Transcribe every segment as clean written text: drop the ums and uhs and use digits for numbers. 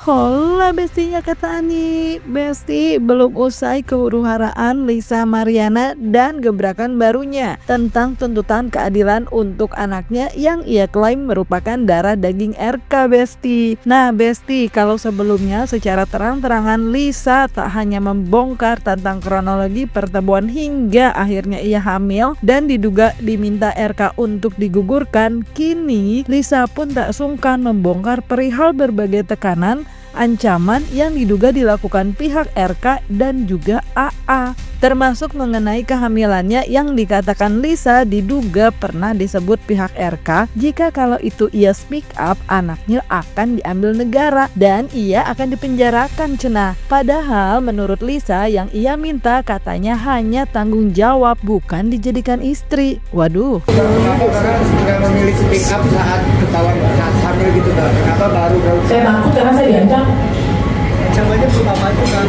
Hola bestinya, kata Ani. Besti, belum usai kehuru-haraan Lisa Mariana dan gebrakan barunya tentang tuntutan keadilan untuk anaknya yang ia klaim merupakan darah daging RK, Besti. Nah Besti, kalau sebelumnya secara terang-terangan Lisa tak hanya membongkar tentang kronologi pertemuan hingga akhirnya ia hamil dan diduga diminta RK untuk digugurkan, kini Lisa pun tak sungkan membongkar perihal berbagai tekanan, ancaman yang diduga dilakukan pihak RK dan juga AA, termasuk mengenai kehamilannya yang dikatakan Lisa diduga pernah disebut pihak RK jika kalau itu ia speak up anaknya akan diambil negara dan ia akan dipenjarakan cenah. Padahal menurut Lisa yang ia minta katanya hanya tanggung jawab, bukan dijadikan istri. Waduh. Kenapa kakak nggak memilih speak up saat ketahuan saat hamil gitu kak? Kenapa baru? Saya takut karena saya diancam. Ancamannya pertama itu kan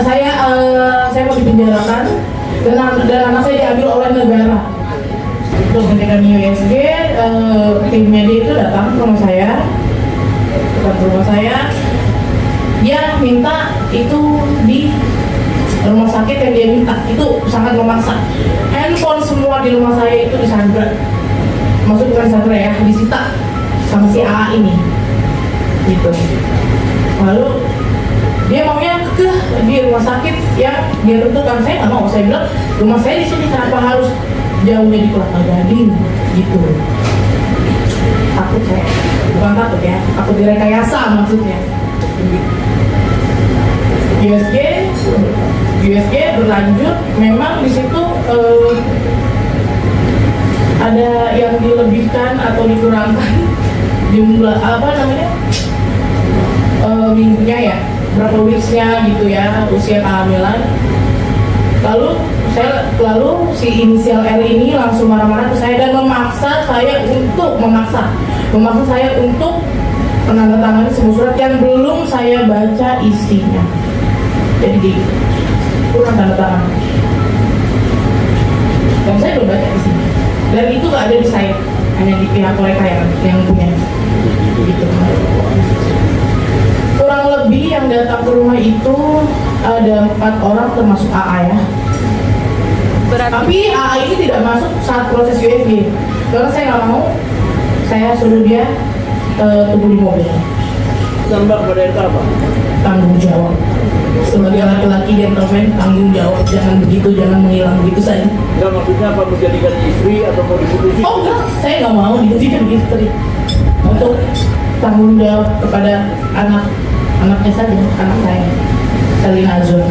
Saya mau dipenjarakan dan anak saya diambil oleh negara. Untuk pendidikan USG, tim media itu datang ke rumah saya, dia minta itu di rumah sakit yang dia minta, itu sangat memaksa. Handphone semua di rumah saya itu disandra, maksud bukan sandra ya, disita sama si AA ini gitu. Lalu dia maunya kekeh di rumah sakit yang dia tentukan. Saya nggak mau, saya bilang rumah saya di sini, kenapa harus jauhnya di Kelapa Gading gitu. Takut saya, bukan takut ya, takut direkayasa maksudnya. USG berlanjut, memang di situ ada yang dilebihkan atau dikurangkan jumlah minggunya ya, berapa weeksnya gitu ya, usia kehamilan. Lalu si inisial R ini langsung marah-marah ke saya dan memaksa saya untuk menandatangani sebuah surat yang belum saya baca isinya. Jadi kurang tanda tangan. Dan saya belum baca isinya. Dan itu nggak ada di saya, hanya di pihak mereka yang punya. Gitu. Kurang lebih yang datang ke rumah itu ada 4 orang termasuk AA ya. Tapi AA ini tidak masuk saat proses USG. Karena saya nggak mau, saya suruh dia tunggu di mobil. Tambah pada itu apa? Tanggung jawab. Sebagai laki-laki gentleman, tanggung jawab, jangan menghilang begitu saja. Enggak, maksudnya apa, menjadikan istri atau mau diputusin? Oh enggak, saya nggak mau dijadikan istri. Untuk tanggung jawab kepada anaknya saja, anak saya, Selina Azul.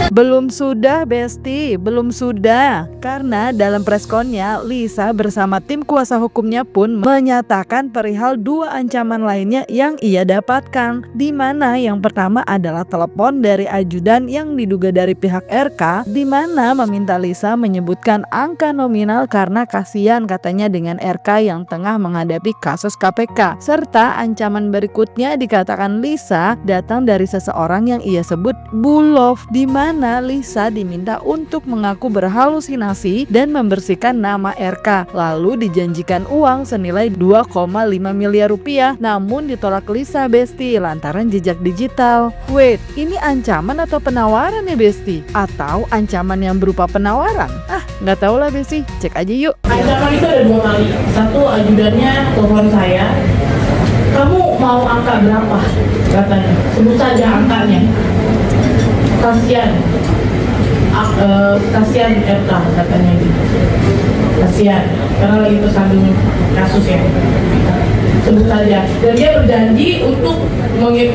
Belum sudah Besti, belum sudah. Karena dalam preskonnya Lisa bersama tim kuasa hukumnya pun menyatakan perihal 2 ancaman lainnya yang ia dapatkan, di mana yang pertama adalah telepon dari ajudan yang diduga dari pihak RK, di mana meminta Lisa menyebutkan angka nominal karena kasihan katanya dengan RK yang tengah menghadapi kasus KPK. Serta ancaman berikutnya dikatakan Lisa datang dari seseorang yang ia sebut Bulov, di mana Lisa diminta untuk mengaku berhalusinasi dan membersihkan nama RK, lalu dijanjikan uang senilai 2,5 miliar rupiah, namun ditolak Lisa, Besti, lantaran jejak digital. Wait, ini ancaman atau penawaran ya Besti? Atau ancaman yang berupa penawaran? Nggak tahu lah Besti, cek aja yuk. Ancaman itu ada 2 kali. Satu, ajudannya telepon saya, kamu mau angka berapa? Katanya, sebut saja angkanya. Kasihan RK katanya gitu. Kasihan karena lagi tersandung kasus ya. Sebut saja. Dan dia berjanji untuk ya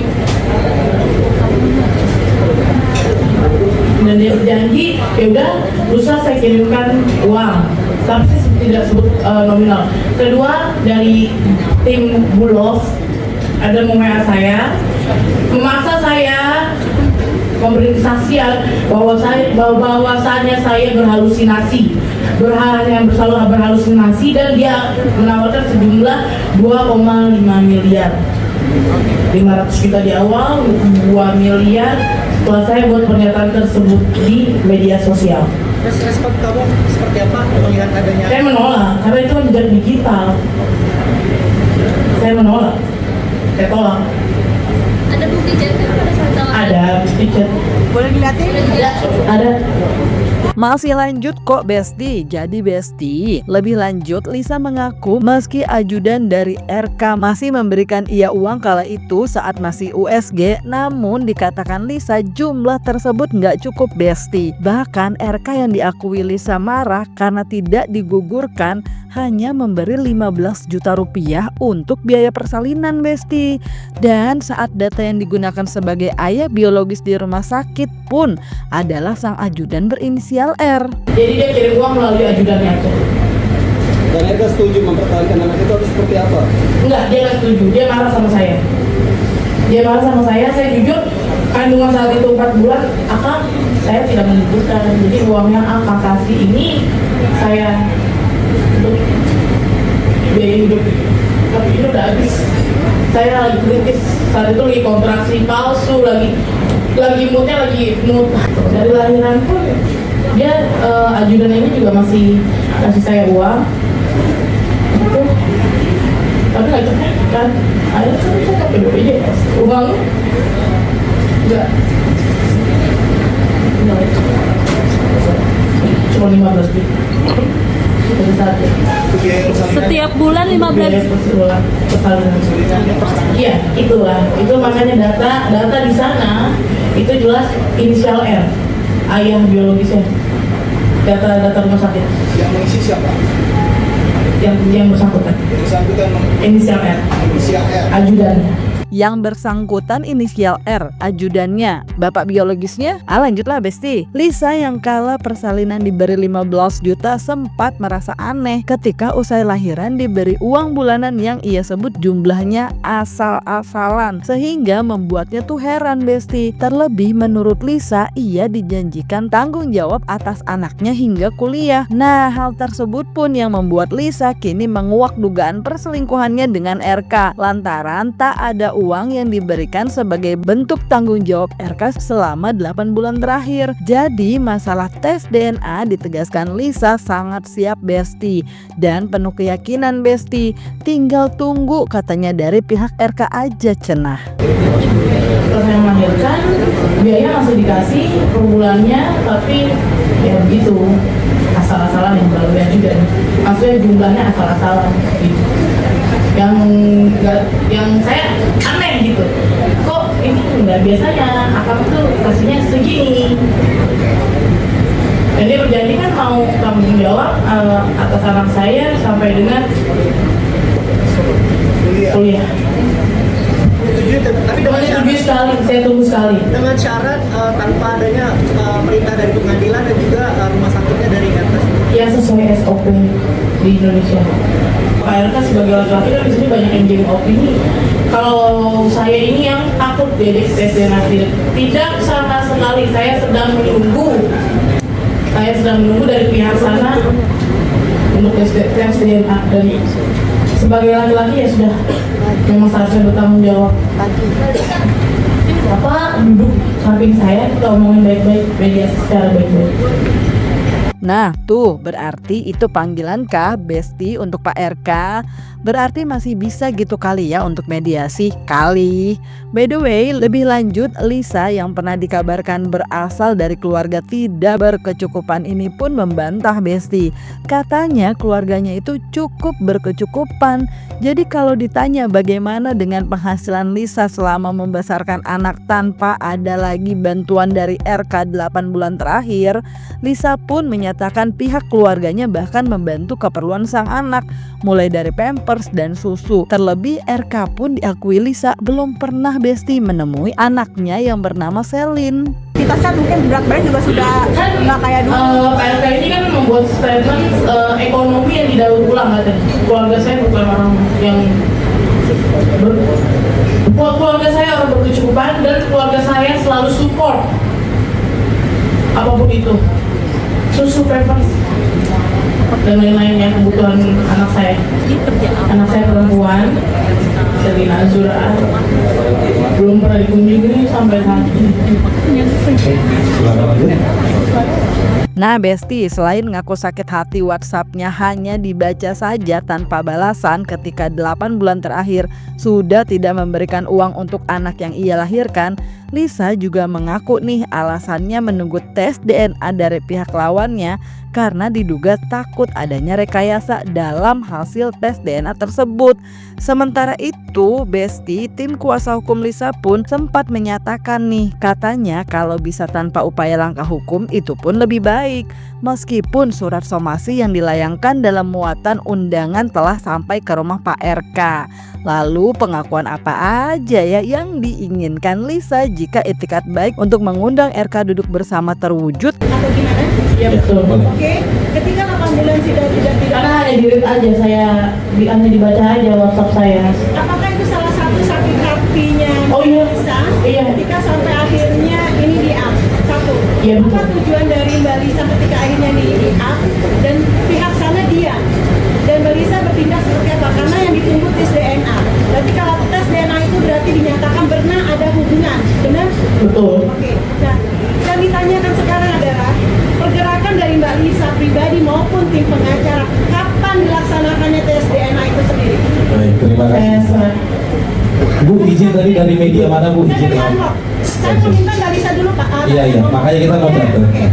udah lusa saya kirimkan uang, tapi tidak sebut nominal. Kedua, dari tim Bulov ada WA saya, memaksa saya memberi kesaksian bahwasanya saya berhalusinasi, berhalusinasi, dan dia menawarkan sejumlah 2,5 miliar. 500 juta di awal, 2 miliar setelah saya buat pernyataan tersebut di media sosial. Respon kamu seperti apa melihat adanya? Saya menolak karena itu jejak digital. saya menolak, saya tolak. Ada bukti chat pada saat tolak? Ada bukti chat. Boleh dilihatin? Ada. Masih lanjut kok Besti. Jadi Besti, lebih lanjut Lisa mengaku meski ajudan dari RK masih memberikan ia uang kala itu saat masih USG, namun dikatakan Lisa jumlah tersebut nggak cukup Besti. Bahkan RK yang diakui Lisa marah karena tidak digugurkan hanya memberi 15 juta rupiah untuk biaya persalinan Besti. Dan saat data yang digunakan sebagai ayah biologis di rumah sakit pun adalah sang ajudan berinisial R. Jadi dia kirim uang melalui ajudannya aja. Dan mereka setuju mempertahankan anak itu atau seperti apa? Enggak, dia nggak setuju. Dia marah sama saya. Saya jujur, kandungan saat itu 4 bulan, akang saya tidak menentukan. Jadi uang yang akang kasih ini saya untuk biaya hidup. Tapi itu udah habis. Saya lagi kritis, saat itu lagi kontraksi palsu, lagi moodnya lagi mood. Dari lahiran pun dia ajudan ini juga masih kasih saya uang itu, tapi nggak cukup kan. Akhirnya saya pakai BPJS uang enggak cuma 15 juta dari saat itu. Setiap bulan 15. Iya, itulah. Itu makanya data di sana itu jelas inisial R, ayah biologisnya. Data rumah sakit. Yang mengisi siapa? Yang bersangkutan. Yang bersangkutan Inisial R. inisial R. Ajudannya. Yang bersangkutan inisial R, ajudannya, bapak biologisnya. Lanjutlah Besti. Lisa yang kala persalinan diberi 15 juta sempat merasa aneh ketika usai lahiran diberi uang bulanan yang ia sebut jumlahnya asal-asalan, sehingga membuatnya tuh heran Besti. Terlebih menurut Lisa, ia dijanjikan tanggung jawab atas anaknya hingga kuliah. Nah, hal tersebut pun yang membuat Lisa kini menguak dugaan perselingkuhannya dengan RK lantaran tak ada uang yang diberikan sebagai bentuk tanggung jawab RK selama 8 bulan terakhir. Jadi masalah tes DNA ditegaskan Lisa sangat siap Besti dan penuh keyakinan Besti. Tinggal tunggu katanya dari pihak RK aja cenah. Setelah saya melahirkan, biaya masih dikasih per bulannya, tapi ya begitu asal-asalan yang berlebihan juga. Maksudnya jumlahnya asal-asalan gitu. Yang saya aneh gitu, kok ini nggak biasanya akang tuh kasihnya segini. Dan dia berjanji kan mau tanggung jawab atas anak saya sampai dengan kuliah. Tapi dengan syarat, Saya tunggu sekali. dengan syarat tanpa adanya perintah dari pengadilan dan juga rumah sakitnya dari atas. Yang sesuai SOP di Indonesia. Pak RK sebagai laki-laki kan di sini banyak yang jadi opini. Kalau saya ini yang takut tes DNA tidak sama sekali. Saya sedang menunggu dari pihak sana untuk tes DNA, dan sebagai laki-laki ya sudah memang seharusnya bertanggung jawab. Bapak duduk samping saya, kita omongin baik-baik, mediasi secara baik-baik. Nah tuh berarti itu panggilan kah Besti untuk Pak RK? Berarti masih bisa gitu kali ya untuk mediasi kali. By the way, lebih lanjut Lisa yang pernah dikabarkan berasal dari keluarga tidak berkecukupan ini pun membantah Besti. Katanya keluarganya itu cukup berkecukupan. Jadi kalau ditanya bagaimana dengan penghasilan Lisa selama membesarkan anak tanpa ada lagi bantuan dari RK 8 bulan terakhir, Lisa pun menyatakan pihak keluarganya bahkan membantu keperluan sang anak, mulai dari pampers dan susu. Terlebih RK pun diakui Lisa belum pernah Besti menemui anaknya yang bernama Selin. Kita kan mungkin berat badan juga sudah nggak kayak dulu. Pak RK ini kan membuat statement ekonomi yang didaur ulang katanya. Keluarga saya bukan orang yang keluarga saya orang berkecukupan dan keluarga saya selalu support apapun itu, susu, pampers dan lain-lainnya kebutuhan anak saya. Anak saya perempuan, Selina Azura, belum pernah dikunjungi sampai saat ini. Nah Besti, selain ngaku sakit hati WhatsApp-nya hanya dibaca saja tanpa balasan ketika 8 bulan terakhir sudah tidak memberikan uang untuk anak yang ia lahirkan, Lisa juga mengaku nih alasannya menunggu tes DNA dari pihak lawannya karena diduga takut adanya rekayasa dalam hasil tes DNA tersebut. Sementara itu, Besti, tim kuasa hukum Lisa pun sempat menyatakan nih, katanya kalau bisa tanpa upaya langkah hukum itu pun lebih baik. Meskipun surat somasi yang dilayangkan dalam muatan undangan telah sampai ke rumah Pak RK. Lalu pengakuan apa aja ya yang diinginkan Lisa jika itikat baik untuk mengundang RK duduk bersama terwujud? Atau gimana? Iya betul. Oke, ketika 8 bulan sudah tidak Karena hanya di read aja saya, hanya dibaca aja WhatsApp saya. apakah itu salah satu sakit hatinya Oh, iya. Lisa? Iya. Ketika sampai akhirnya ini di-up. Satu. Iya, betul. Apa tujuan dari Mbak Lisa ketika akhirnya di-up dan pihak sana diam? Dan Mbak Lisa bertindak seperti apa? Karena yang ditunggu tes DNA. Berarti kalau tes DNA itu berarti dinyatakan benar ada hubungan, benar? Betul. Oke. Nah, yang ditanyakan sekarang adalah pergerakan dari Mbak Lisa pribadi maupun tim pengacara, kapan dilaksanakannya tes DNA itu sendiri? Baik, terima kasih. Saya serah. Bu, izin tadi dari media mana Bu? Saya Izin dari dari- Unlock. Saya meminta Mbak Lisa dulu Pak. Iya, iya, makanya kita mau datang. Oke.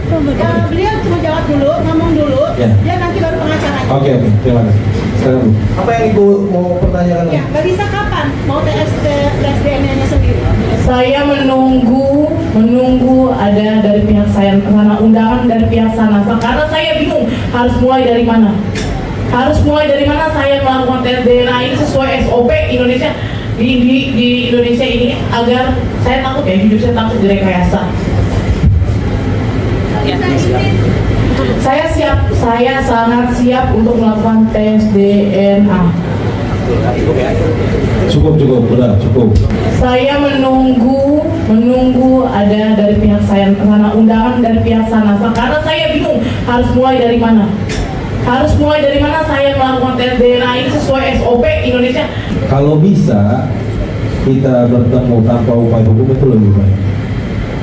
Beliau cuma jawab dulu, ngomong dulu, Ya. dia nanti baru pengacaranya. Oke, terima kasih. Sekarang Bu. Apa yang Ibu mau pertanyakan? Ya, Mbak Lisa kapan mau tes DNA-nya sendiri? Saya menunggu ada dari pihak saya sana, undangan dari pihak sana. Karena saya bingung harus mulai dari mana. Saya melakukan tes DNA ini sesuai SOP Indonesia di Indonesia ini agar saya takut ya, hidup saya takut direkayasa. Saya sangat siap untuk melakukan tes DNA. Cukup, udah cukup. Saya menunggu ada dari pihak saya sana, undangan dari pihak sana. Karena saya bingung harus mulai dari mana. Saya melakukan tes DNA ini sesuai SOP Indonesia. Kalau bisa kita bertemu tanpa upaya hukum itu lebih baik.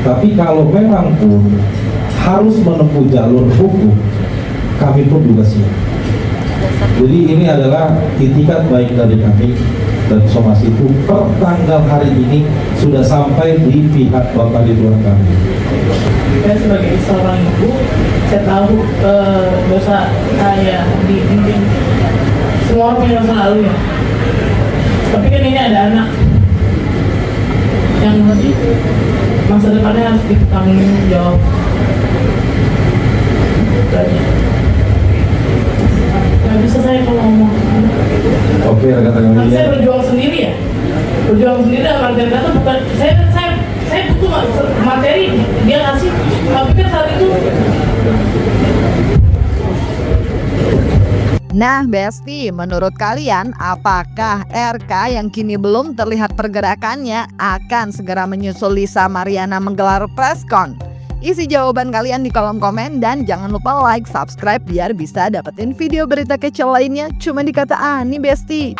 Tapi kalau memang pun harus menempuh jalur hukum, kami pun juga siap. Jadi ini adalah itikat baik dari kami dan somasi itu per tanggal hari ini sudah sampai di pihak Bapak Ridwan kami. Saya sebagai seorang ibu, saya tahu dosa saya mungkin semua orang punya dosa lalu ya. Tapi kan ini ada anak yang masa depannya harus ditanggung jawab. Itu aja. Gak bisa saya kalau ngomong. Oke, rekan-rekan Kan saya media. berjuang sendiri ya. Berjuang sendiri dalam artian kata bukan saya butuh materi dia ngasih, tapi kan saat itu. Nah Besti, menurut kalian apakah RK yang kini belum terlihat pergerakannya akan segera menyusul Lisa Mariana menggelar preskon? Isi jawaban kalian di kolom komen dan jangan lupa like, subscribe biar bisa dapetin video berita kece lainnya cuma di Kata Ani Besti.